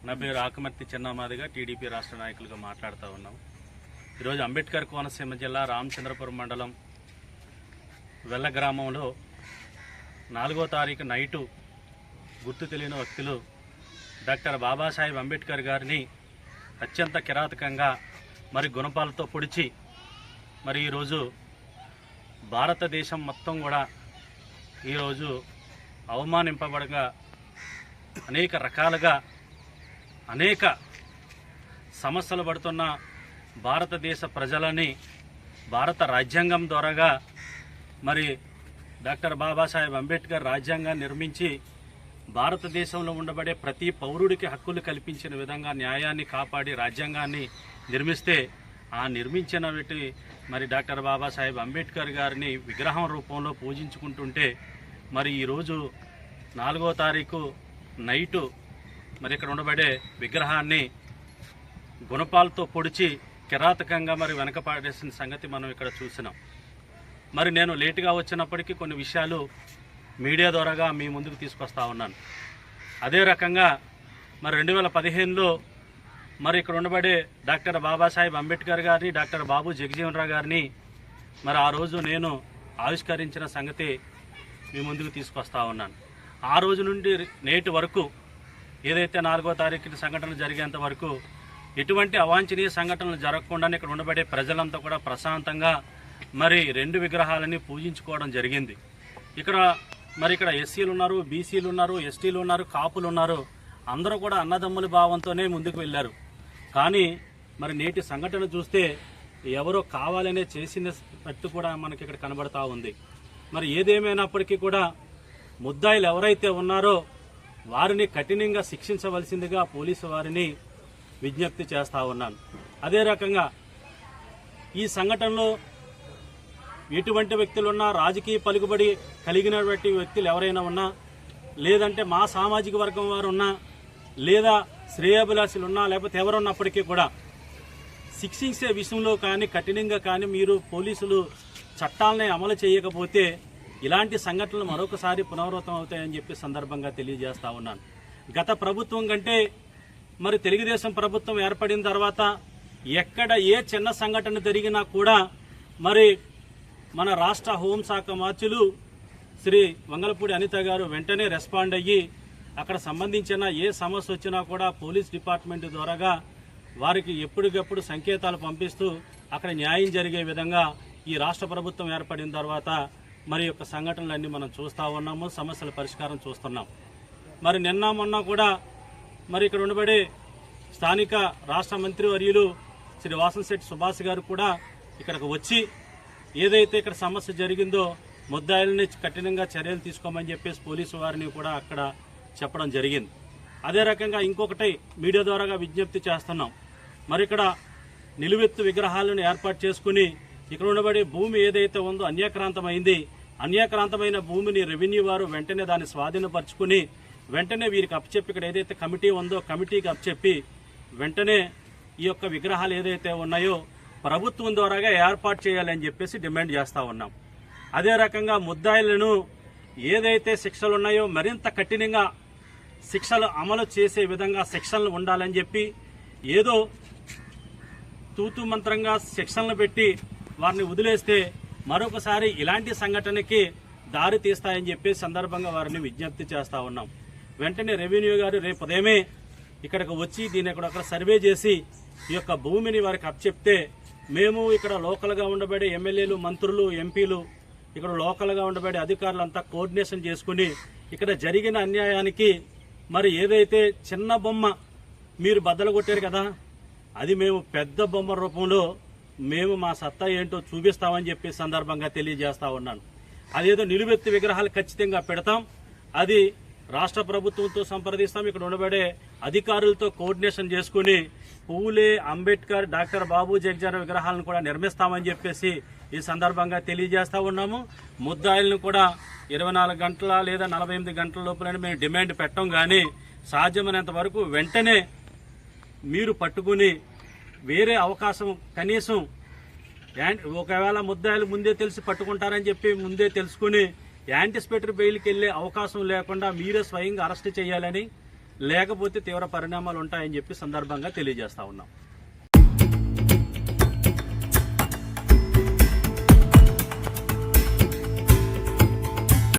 నా పేరు ఆకుమర్తి చిన్నమాదిగా టీడీపీ రాష్ట్ర నాయకులుగా మాట్లాడుతూ ఉన్నాం. ఈరోజు అంబేద్కర్ కోనసీమ జిల్లా రామచంద్రపురం మండలం వెల్ల గ్రామంలో 4వ తారీఖు నైటు గుర్తు తెలియని వ్యక్తులు డాక్టర్ బాబాసాహెబ్ అంబేద్కర్ గారిని అత్యంత కిరాతకంగా మరి గుణపాలతో పొడిచి మరి ఈరోజు భారతదేశం మొత్తం కూడా ఈరోజు అవమానింపబడగా అనేక రకాలుగా అనేక సమస్యలు పడుతున్న భారతదేశ ప్రజలని భారత రాజ్యాంగం ద్వారాగా మరి డాక్టర్ బాబాసాహెబ్ అంబేద్కర్ రాజ్యాంగాన్ని నిర్మించి భారతదేశంలో ఉండబడే ప్రతి పౌరుడికి హక్కులు కల్పించిన విధంగా న్యాయాన్ని కాపాడి రాజ్యాంగాన్ని నిర్మిస్తే ఆ నిర్మించిన మరి డాక్టర్ బాబాసాహెబ్ అంబేద్కర్ గారిని విగ్రహం రూపంలో పూజించుకుంటుంటే మరి ఈరోజు 4వ తారీఖు నైటు మరి ఇక్కడ ఉండబడే విగ్రహాన్ని గుణపాలతో పొడిచి కిరాతకంగా మరి వెనకపాడేసిన సంగతి మనం ఇక్కడ చూసినాం. మరి నేను లేటుగా వచ్చినప్పటికీ కొన్ని విషయాలు మీడియా ద్వారాగా మీ ముందుకు తీసుకొస్తా ఉన్నాను. అదే రకంగా మరి 2015లో మరి ఇక్కడ ఉండబడే డాక్టర్ బాబాసాహెబ్ అంబేద్కర్ గారిని డాక్టర్ బాబు జగజీవన్ రావు గారిని మరి ఆ రోజు నేను ఆవిష్కరించిన సంగతి మీ ముందుకు తీసుకొస్తా ఉన్నాను. ఆ రోజు నుండి నేటి వరకు ఏదైతే 4వ తారీఖు సంఘటనలు జరిగేంత వరకు ఎటువంటి అవాంఛనీయ సంఘటనలు జరగకుండానే ఇక్కడ ఉండబడే ప్రజలంతా కూడా ప్రశాంతంగా మరి 2 విగ్రహాలని పూజించుకోవడం జరిగింది. ఇక్కడ ఎస్సీలు ఉన్నారు, బీసీలు ఉన్నారు, ఎస్టీలు ఉన్నారు, కాపులు ఉన్నారు. అందరూ కూడా అన్నదమ్ముల భావంతోనే ముందుకు వెళ్ళారు. కానీ మరి నేటి సంఘటన చూస్తే ఎవరో కావాలనే చేసినట్టు కూడా మనకి ఇక్కడ కనబడతా ఉంది. మరి ఏదేమైనప్పటికీ కూడా ముద్దాయిలు ఎవరైతే ఉన్నారో వారిని కఠినంగా శిక్షించవలసిందిగా పోలీసు వారిని విజ్ఞప్తి చేస్తా ఉన్నాను. అదే రకంగా ఈ సంఘటనలో ఎటువంటి వ్యక్తులున్నా, రాజకీయ పలుకుబడి కలిగినటువంటి వ్యక్తులు ఎవరైనా ఉన్నా, లేదంటే మా సామాజిక వర్గం వారు ఉన్నా, లేదా శ్రేయాభిలాషులు ఉన్నా, లేకపోతే ఎవరున్నప్పటికీ కూడా శిక్షించే విషయంలో కానీ కఠినంగా కానీ మీరు పోలీసులు చట్టాలని అమలు చేయకపోతే ఇలాంటి సంఘటనలు మరొకసారి పునరావృతం అవుతాయని చెప్పి సందర్భంగా తెలియజేస్తా ఉన్నాను. గత ప్రభుత్వం కంటే మరి తెలుగుదేశం ప్రభుత్వం ఏర్పడిన తర్వాత ఎక్కడ ఏ చిన్న సంఘటన జరిగినా కూడా మరి మన రాష్ట్ర హోంశాఖ మంత్రులు శ్రీ వంగలపూడి అనిత గారు వెంటనే రెస్పాండ్ అయ్యి అక్కడ సంబంధించిన ఏ సమస్య వచ్చినా కూడా పోలీస్ డిపార్ట్మెంట్ ద్వారాగా వారికి ఎప్పటికప్పుడు సంకేతాలు పంపిస్తూ అక్కడ న్యాయం జరిగే విధంగా ఈ రాష్ట్ర ప్రభుత్వం ఏర్పడిన తర్వాత మరి యొక్క సంఘటనలన్నీ మనం చూస్తూ ఉన్నాము, సమస్యల పరిష్కారం చూస్తున్నాం. మరి నిన్న మొన్న కూడా మరి ఇక్కడ ఉండబడే స్థానిక రాష్ట్ర మంత్రి వర్యులు శ్రీ వాసంశెట్టి సుభాష్ గారు కూడా ఇక్కడికి వచ్చి ఏదైతే ఇక్కడ సమస్య జరిగిందో ముద్దాయిల్ని కఠినంగా చర్యలు తీసుకోమని చెప్పేసి పోలీసు వారిని కూడా అక్కడ చెప్పడం జరిగింది. అదే రకంగా ఇంకొకటి మీడియా ద్వారాగా విజ్ఞప్తి చేస్తున్నాం. మరి ఇక్కడ నిలువెత్తు విగ్రహాలను ఏర్పాటు చేసుకుని ఇక్కడ ఉండబడే భూమి ఏదైతే ఉందో అన్యాక్రాంతమైంది. అన్యాక్రాంతమైన భూమిని రెవెన్యూ వారు వెంటనే దాన్ని స్వాధీనపరుచుకుని వెంటనే వీరికి అప్పచెప్పి ఇక్కడ ఏదైతే కమిటీ ఉందో కమిటీకి అప్పచెప్పి వెంటనే ఈ యొక్క విగ్రహాలు ఏదైతే ఉన్నాయో ప్రభుత్వం ద్వారాగా ఏర్పాటు చేయాలని చెప్పేసి డిమాండ్ చేస్తూ ఉన్నాం. అదే రకంగా ముద్దాయిలను ఏదైతే శిక్షలు ఉన్నాయో మరింత కఠినంగా శిక్షలు అమలు చేసే విధంగా శిక్షలు ఉండాలని చెప్పి ఏదో తూతు మంత్రంగా శిక్షలను పెట్టి వారిని వదిలేస్తే మరొకసారి ఇలాంటి సంఘటనకి దారి తీస్తాయని చెప్పి సందర్భంగా వారిని విజ్ఞప్తి చేస్తా ఉన్నాం. వెంటనే రెవెన్యూ గారు రేపు ఉదయమే ఇక్కడికి వచ్చి దీన్ని అక్కడ సర్వే చేసి ఈ యొక్క భూమిని వారికి అప్పచెప్తే మేము ఇక్కడ లోకల్గా ఉండబడే ఎమ్మెల్యేలు, మంత్రులు, ఎంపీలు, ఇక్కడ లోకల్గా ఉండబడే అధికారులంతా కోఆర్డినేషన్ చేసుకుని ఇక్కడ జరిగిన అన్యాయానికి మరి ఏదైతే చిన్న బొమ్మ మీరు బద్దలు కొట్టారు కదా అది మేము పెద్ద బొమ్మ రూపంలో మేము మా సత్తా ఏంటో చూపిస్తామని చెప్పి సందర్భంగా తెలియజేస్తా ఉన్నాను. అదేదో నిలువెత్తు విగ్రహాలు ఖచ్చితంగా పెడతాం. అది రాష్ట్ర ప్రభుత్వంతో సంప్రదిస్తాం. ఇక్కడ ఉండబడే అధికారులతో కోఆర్డినేషన్ చేసుకుని పూలే అంబేద్కర్, డాక్టర్ బాబు జగజీవన్ విగ్రహాలను కూడా నిర్మిస్తామని చెప్పేసి ఈ సందర్భంగా తెలియజేస్తా ఉన్నాము. ముద్దాయిలను కూడా 24 గంటల లేదా 48 గంటల లోపల మేము డిమాండ్ పెట్టం. కానీ సాధ్యమైనంత వరకు వెంటనే మీరు పట్టుకుని వేరే అవకాశం కనీసం ఒకవేళ ముద్దాయిలు ముందే తెలిసి పట్టుకుంటారని చెప్పి ముందే తెలుసుకుని యాంటిసిపేటరీ బెయిల్కి వెళ్లే అవకాశం లేకుండా మీరే స్వయంగా అరెస్ట్ చేయాలని లేకపోతే తీవ్ర పరిణామాలు ఉంటాయని చెప్పి సందర్భంగా తెలియజేస్తా ఉన్నాం.